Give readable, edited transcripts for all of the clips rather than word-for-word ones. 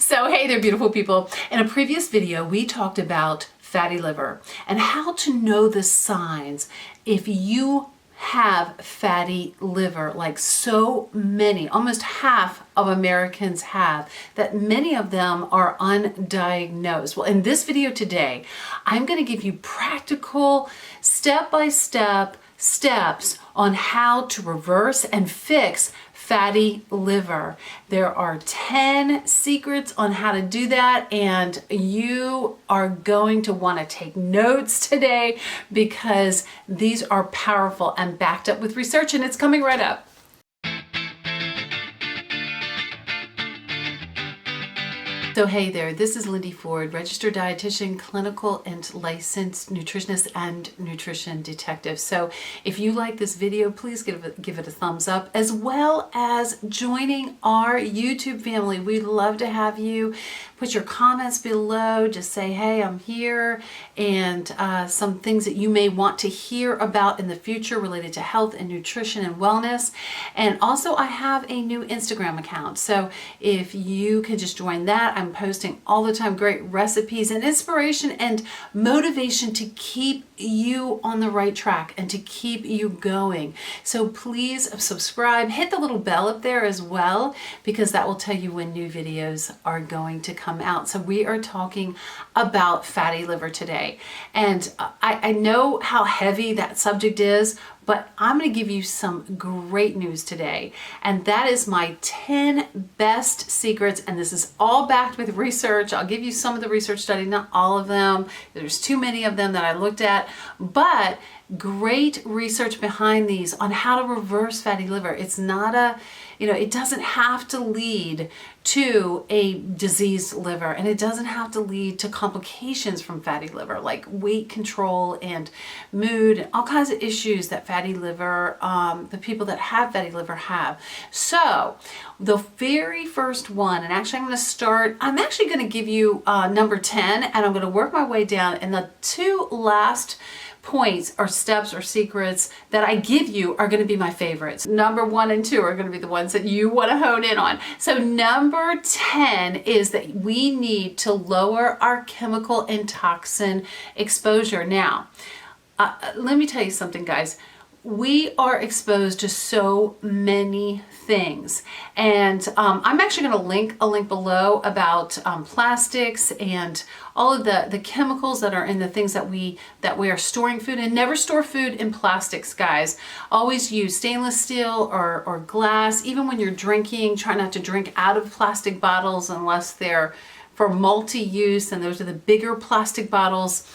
So hey there, beautiful people. In a previous video, we talked about fatty liver and how to know the signs if you have fatty liver, like so many, almost half of Americans have, that many of them are undiagnosed. Well, in this video today, I'm going to give you practical step-by-step steps on how to reverse and fix fatty liver. There are 10 secrets on how to do that, and you are going to want to take notes today because these are powerful and backed up with research, and it's coming right up. So hey there, this is Lindy Ford, registered dietitian, clinical and licensed nutritionist and nutrition detective. So if you like this video, please give it a thumbs up, as well as joining our YouTube family. We'd love to have you. Put your comments below, just say, hey, I'm here, and some things that you may want to hear about in the future related to health and nutrition and wellness. And also I have a new Instagram account. So if you could just join that, I'm posting all the time great recipes and inspiration and motivation to keep you on the right track and to keep you going. So please subscribe, hit the little bell up there as well, because that will tell you when new videos are going to come out. So we are talking about fatty liver today. And I know how heavy that subject is, but I'm going to give you some great news today. And that is my 10 best secrets. And this is all backed with research. I'll give you some of the research study, not all of them. There's too many of them that I looked at, but great research behind these on how to reverse fatty liver. It's not a, it doesn't have to lead to a diseased liver, and it doesn't have to lead to complications from fatty liver, like weight control and mood and all kinds of issues that fatty liver, the people that have fatty liver have. So the very first one, and actually I'm actually going to give you number 10, and I'm going to work my way down, and the two last points or steps or secrets that I give you are going to be my favorites. Number 1 and 2 are going to be the ones that you want to hone in on. So number 10 is that we need to lower our chemical and toxin exposure. Now, let me tell you something, guys. We are exposed to so many things, and I'm actually going to link a link below about plastics and all of the chemicals that are in the things that we are storing food in. Never store food in plastics, guys. Always use stainless steel or glass. Even when you're drinking, try not to drink out of plastic bottles unless they're for multi-use, and those are the bigger plastic bottles.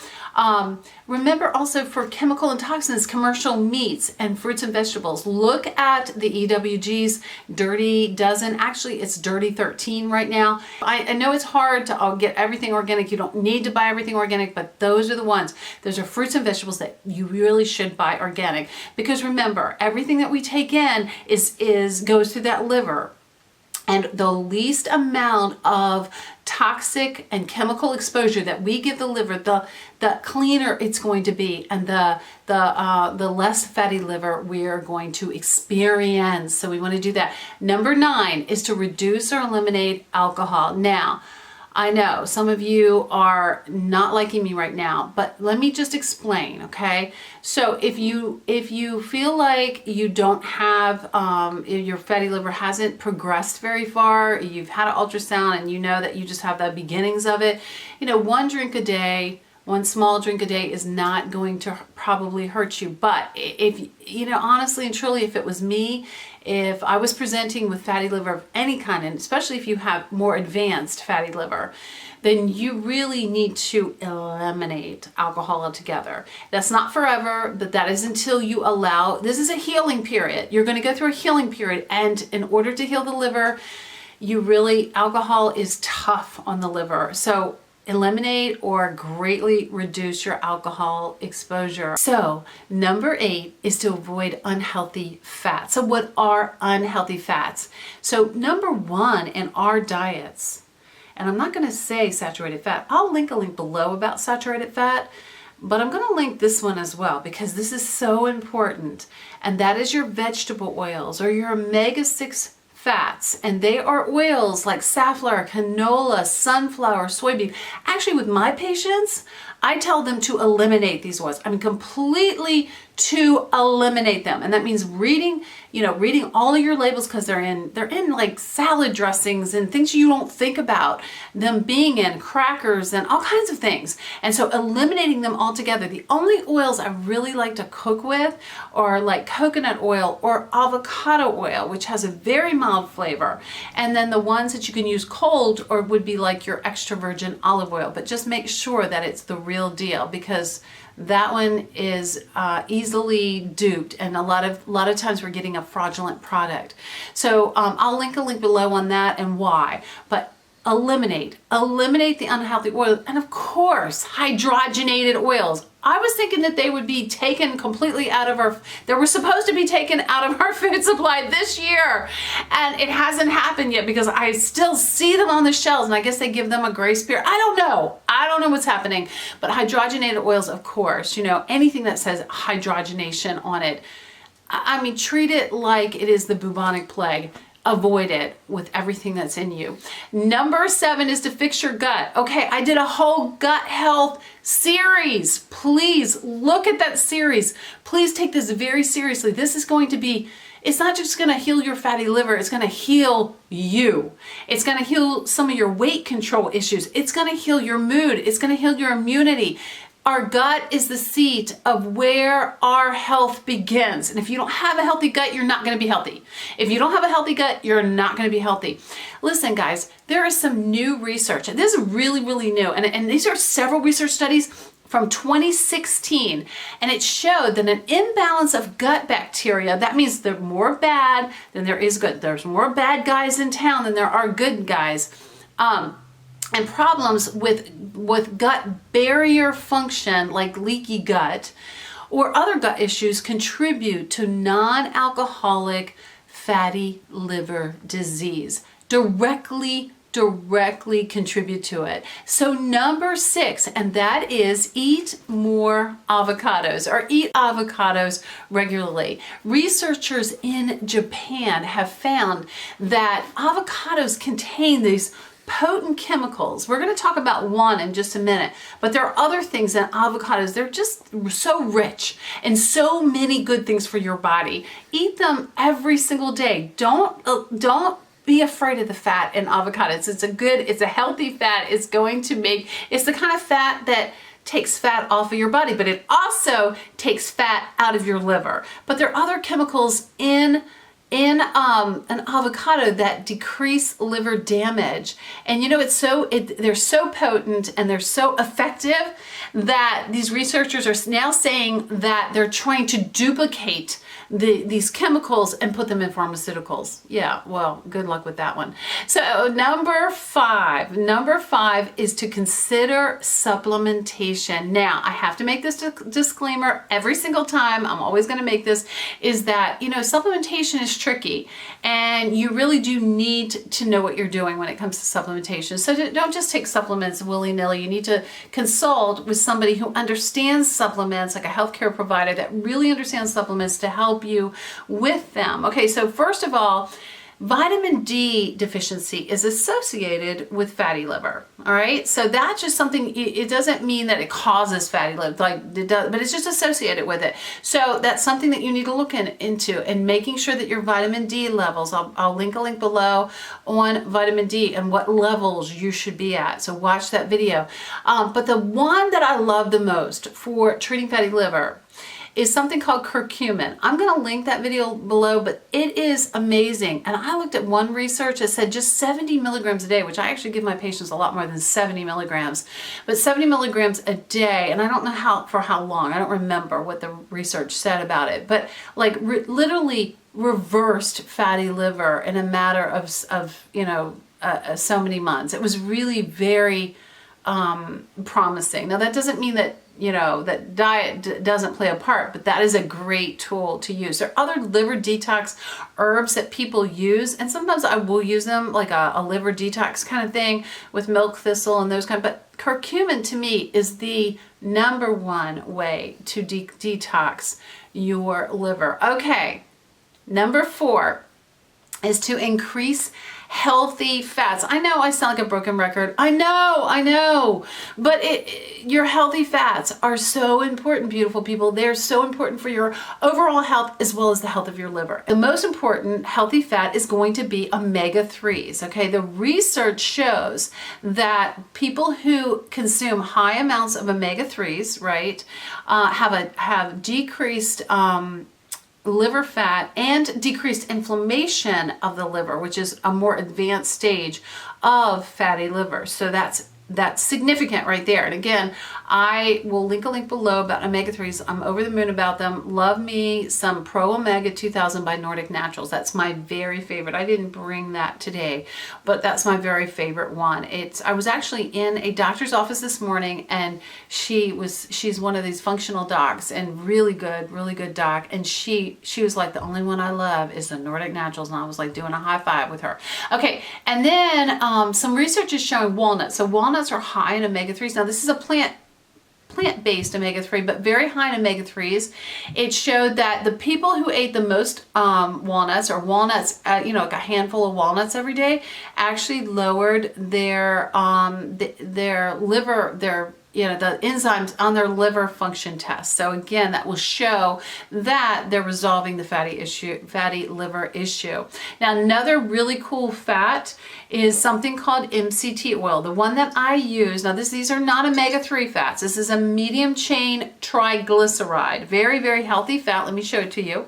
Remember also, for chemical and toxins, commercial meats and fruits and vegetables. Look at the EWG's Dirty Dozen. Actually, it's Dirty 13 right now. I know it's hard to get everything organic. You don't need to buy everything organic, but those are the ones. Those are fruits and vegetables that you really should buy organic, because remember, everything that we take in goes through that liver. And the least amount of toxic and chemical exposure that we give the liver, the cleaner it's going to be, and the less fatty liver we are going to experience. So we want to do that. Number 9 is to reduce or eliminate alcohol. Now, I know some of you are not liking me right now, but let me just explain, okay? So if you feel like you don't have, your fatty liver hasn't progressed very far, you've had an ultrasound and you know that you just have the beginnings of it, one small drink a day is not going to probably hurt you. But if, honestly and truly, if it was me, if I was presenting with fatty liver of any kind, and especially if you have more advanced fatty liver, then you really need to eliminate alcohol altogether. That's not forever, but that is until you allow, this is a healing period. You're going to go through a healing period, and in order to heal the liver, alcohol is tough on the liver. So eliminate or greatly reduce your alcohol exposure. So number 8 is to avoid unhealthy fats. So what are unhealthy fats? So number 1 in our diets, and I'm not going to say saturated fat. I'll link a link below about saturated fat, but I'm going to link this one as well, because this is so important. And that is your vegetable oils, or your omega-6 fats, and they are oils like safflower, canola, sunflower, soybean. Actually, with my patients, I tell them to eliminate these oils. I mean, completely to eliminate them. And that means reading all of your labels, because they're in like salad dressings and things you don't think about them being in, crackers and all kinds of things. And so eliminating them altogether. The only oils I really like to cook with are like coconut oil or avocado oil, which has a very mild flavor. And then the ones that you can use cold or would be like your extra virgin olive oil, but just make sure that it's the real deal, because that one is easily duped, and a lot of times we're getting a fraudulent product. So I'll link a link below on that and why. But eliminate the unhealthy oil, and of course hydrogenated oils. I was thinking that they would be taken completely out of they were supposed to be taken out of our food supply this year, and it hasn't happened yet because I still see them on the shelves, and I guess they give them a grace period. I don't know what's happening, but hydrogenated oils, of course, anything that says hydrogenation on it, I mean, treat it like it is the bubonic plague. Avoid it with everything that's in you. Number 7 is to fix your gut. Okay, I did a whole gut health series. Please look at that series. Please take this very seriously. This is going to be, it's not just going to heal your fatty liver, it's going to heal you. It's going to heal some of your weight control issues. It's going to heal your mood. It's going to heal your immunity. Our gut is the seat of where our health begins. And if you don't have a healthy gut, you're not going to be healthy. If you don't have a healthy gut, you're not going to be healthy. Listen, guys, there is some new research. And this is really, really new. And these are several research studies from 2016. And it showed that an imbalance of gut bacteria, that means there's more bad than there is good. There's more bad guys in town than there are good guys. And problems with gut barrier function, like leaky gut, or other gut issues contribute to non-alcoholic fatty liver disease. Directly contribute to it. So number 6, and that is eat more avocados, or eat avocados regularly. Researchers in Japan have found that avocados contain these potent chemicals. We're going to talk about one in just a minute, but there are other things in avocados. They're just so rich and so many good things for your body. Eat them every single day. Don't be afraid of the fat in avocados. It's a healthy fat. It's the kind of fat that takes fat off of your body, but it also takes fat out of your liver. But there are other chemicals in an avocado that decrease liver damage. And they're so potent and they're so effective that these researchers are now saying that they're trying to duplicate these chemicals and put them in pharmaceuticals. Yeah, well, good luck with that one. So number five is to consider supplementation. Now, I have to make this disclaimer every single time. I'm always going to make this, is that, supplementation is tricky, and you really do need to know what you're doing when it comes to supplementation. So don't just take supplements willy-nilly. You need to consult with somebody who understands supplements, like a healthcare provider that really understands supplements, to help you with them. Okay, so first of all, vitamin D deficiency is associated with fatty liver. All right, so that's just something. It doesn't mean that it causes fatty liver, like it does, but it's just associated with it. So that's something that you need to look into, and making sure that your vitamin D levels. I'll link a link below on vitamin D and what levels you should be at. So watch that video. But the one that I love the most for treating fatty liver is something called curcumin. I'm going to link that video below, but it is amazing. And I looked at one research that said just 70 milligrams a day, which I actually give my patients a lot more than 70 milligrams, but 70 milligrams a day. And I don't know for how long. I don't remember what the research said about it, but like literally reversed fatty liver in a matter of so many months. It was really very promising. Now that doesn't mean that that diet doesn't play a part, but that is a great tool to use. There are other liver detox herbs that people use, and sometimes I will use them, like a liver detox kind of thing with milk thistle and those kind. But curcumin to me is the number one way to detox your liver. Okay, number 4 is to increase healthy fats. I know I sound like a broken record. I know. But your healthy fats are so important, beautiful people. They're so important for your overall health as well as the health of your liver. The most important healthy fat is going to be omega-3s, okay? The research shows that people who consume high amounts of omega-3s, right, have decreased liver fat and decreased inflammation of the liver, which is a more advanced stage of fatty liver. So that's significant right there. And again, I will link a link below about omega-3s. I'm over the moon about them. Love me some Pro Omega 2000 by Nordic Naturals. That's my very favorite. I didn't bring that today, but that's my very favorite one. I was actually in a doctor's office this morning, and she's one of these functional docs, and really good doc. And she was like, the only one I love is the Nordic Naturals. And I was like doing a high five with her. Okay. And then some research is showing walnuts. So walnuts are high in omega-3s. Now this is a plant-based omega-3, but very high in omega-3s. It showed that the people who ate the most walnuts, like a handful of walnuts every day, actually lowered their liver, the enzymes on their liver function test. So again, that will show that they're resolving the fatty liver issue. Now, another really cool fat is something called MCT oil. The one that I use, now these are not omega-3 fats. This is a medium chain triglyceride. Very, very healthy fat. Let me show it to you.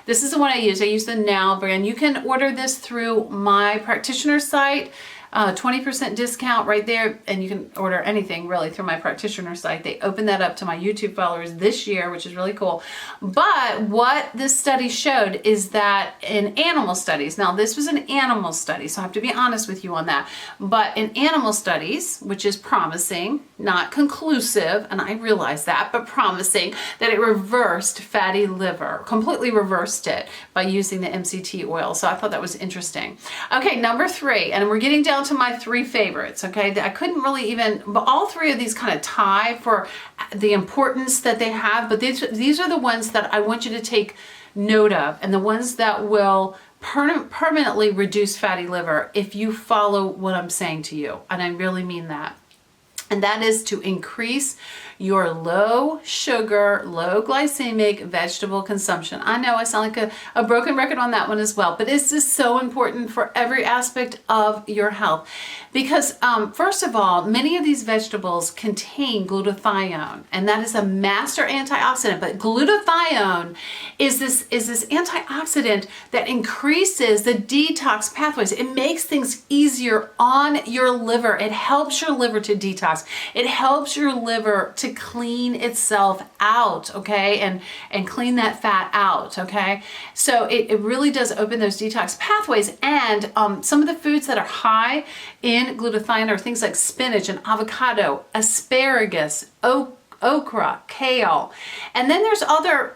This is the one I use. I use the Now brand. You can order this through my practitioner site. 20% discount right there, and you can order anything really through my practitioner site. They opened that up to my YouTube followers this year, which is really cool. But what this study showed is that in animal studies, now this was an animal study, so I have to be honest with you on that, but in animal studies, which is promising, not conclusive, and I realize that, but promising, that it reversed fatty liver, completely reversed it by using the MCT oil. So I thought that was interesting. Okay, number 3, and we're getting down to my 3 favorites, okay? I couldn't really but all 3 of these kind of tie for the importance that they have, but these are the ones that I want you to take note of, and the ones that will permanently reduce fatty liver if you follow what I'm saying to you, and I really mean that. And that is to increase your low sugar, low glycemic vegetable consumption. I know I sound like a broken record on that one as well, but it's just so important for every aspect of your health. Because first of all, many of these vegetables contain glutathione, and that is a master antioxidant. But glutathione is this antioxidant that increases the detox pathways. It makes things easier on your liver. It helps your liver to detox. It helps your liver to clean itself out, okay, and clean that fat out, okay. So it really does open those detox pathways. And some of the foods that are high in glutathione are things like spinach and avocado, asparagus, okra, kale. And then there's other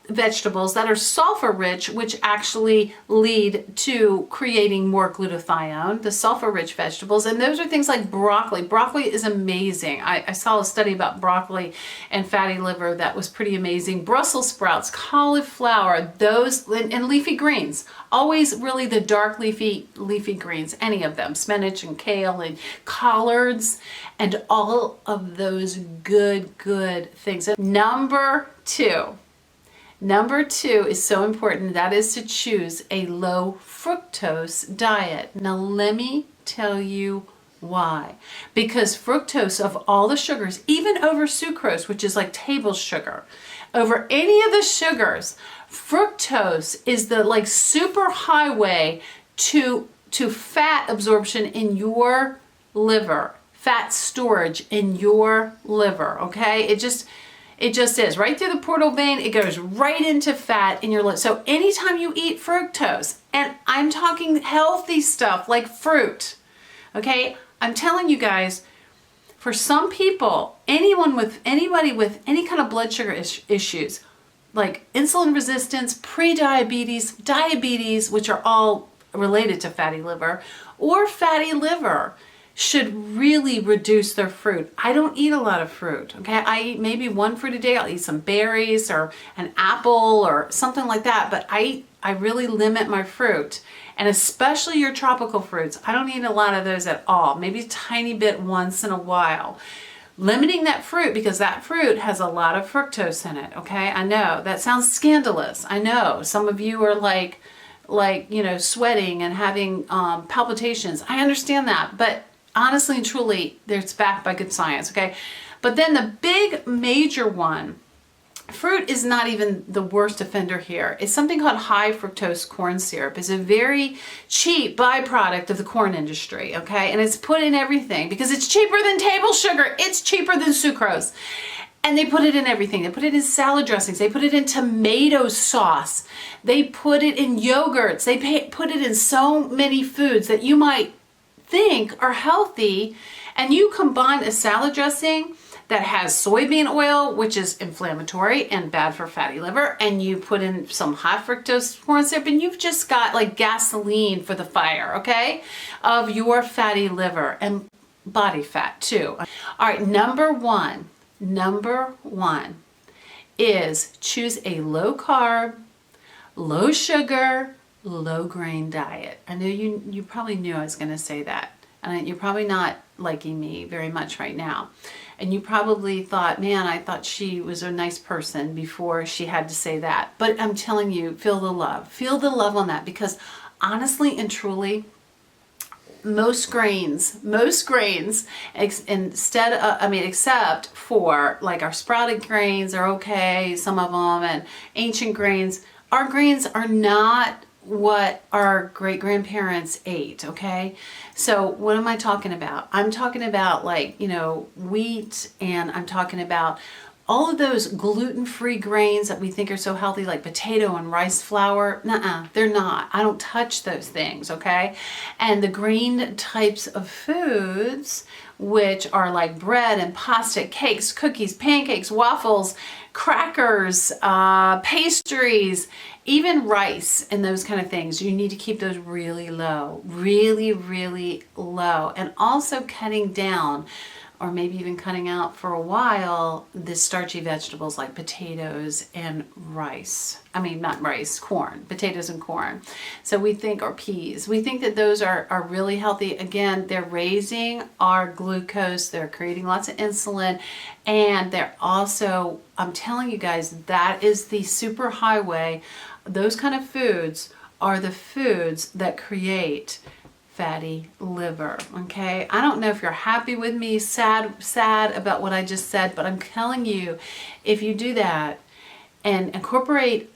vegetables that are sulfur rich, which actually lead to creating more glutathione, the sulfur rich vegetables. And those are things like broccoli. Broccoli is amazing. I saw a study about broccoli and fatty liver that was pretty amazing. Brussels sprouts, cauliflower, those, and leafy greens. Always really the dark leafy greens, any of them, spinach and kale and collards, and all of those good things. Number two is so important. That is to choose a low fructose diet. Now let me tell you why. Because fructose, of all the sugars, even over sucrose, which is like table sugar, over any of the sugars, fructose is the like super highway to fat absorption in your liver, fat storage in your liver, okay? It just is right through the portal vein. It goes right into fat in your liver. So anytime you eat fructose, and I'm talking healthy stuff like fruit, okay? I'm telling you guys, for some people, anybody with any kind of blood sugar issues, like insulin resistance, pre-diabetes, diabetes, which are all related to fatty liver, or fatty liver, should really reduce their fruit. I don't eat a lot of fruit, okay? I eat maybe one fruit a day. I'll eat some berries or an apple or something like that, but I I really limit my fruit, and especially your tropical fruits. I don't eat a lot of those at all, maybe a tiny bit once in a while. Limiting that fruit, because that fruit has a lot of fructose in it, okay? I know, that sounds scandalous. I know, some of you are like, you know, sweating and having palpitations. I understand that, but honestly and truly, it's backed by good science, okay? But then the big major one, fruit is not even the worst offender here. It's something called high fructose corn syrup. It's a very cheap byproduct of the corn industry, okay? And it's put in everything because it's cheaper than table sugar. It's cheaper than sucrose. And they put it in everything. They put it in salad dressings. They put it in tomato sauce. They put it in yogurts. They put it in so many foods that you might think are healthy. And you combine a salad dressing that has soybean oil, which is inflammatory and bad for fatty liver, and you put in some high fructose corn syrup, and you've just got like gasoline for the fire, okay, of your fatty liver and body fat too. All right, number one is choose a low carb, low sugar, low grain diet. I know you probably knew I was going to say that, and you're probably not liking me very much right now. And you probably thought, man, I thought she was a nice person before she had to say that. But I'm telling you, feel the love. Feel the love on that, because honestly and truly, most grains, except for like our sprouted grains are okay, some of them, and ancient grains, our grains are not what our great-grandparents ate, okay? So what am I talking about? I'm talking about, like, you know, wheat, and I'm talking about all of those gluten-free grains that we think are so healthy, like potato and rice flour. Nuh-uh, they're not. I don't touch those things, okay? And the grain types of foods, which are like bread and pasta, cakes, cookies, pancakes, waffles, crackers, pastries, even rice and those kind of things, you need to keep those really low, really low. And also cutting down, or maybe even cutting out for a while, the starchy vegetables like potatoes and rice. I mean, not rice, corn, potatoes and corn. So we think, or peas, we think that those are really healthy. Again, they're raising our glucose, they're creating lots of insulin, and they're also, I'm telling you guys, that is the super highway. Those kind of foods are the foods that create fatty liver, okay? I don't know if you're happy with me, sad about what I just said, but I'm telling you, if you do that and incorporate,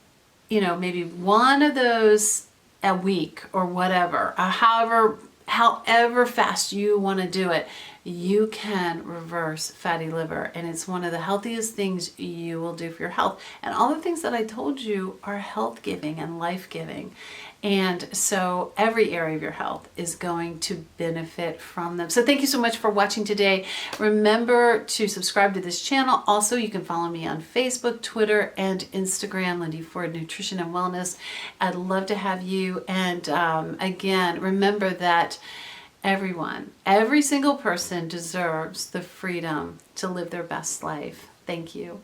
you know, maybe one of those a week or whatever, however fast you want to do it, you can reverse fatty liver, and it's one of the healthiest things you will do for your health. And all the things that I told you are health giving and life giving, and so every area of your health is going to benefit from them. So thank you so much for watching today. Remember to subscribe to this channel. Also, you can follow me on Facebook, Twitter, and Instagram, Lindy Ford Nutrition and Wellness. I'd love to have you. And again, remember that every single person deserves the freedom to live their best life. Thank you.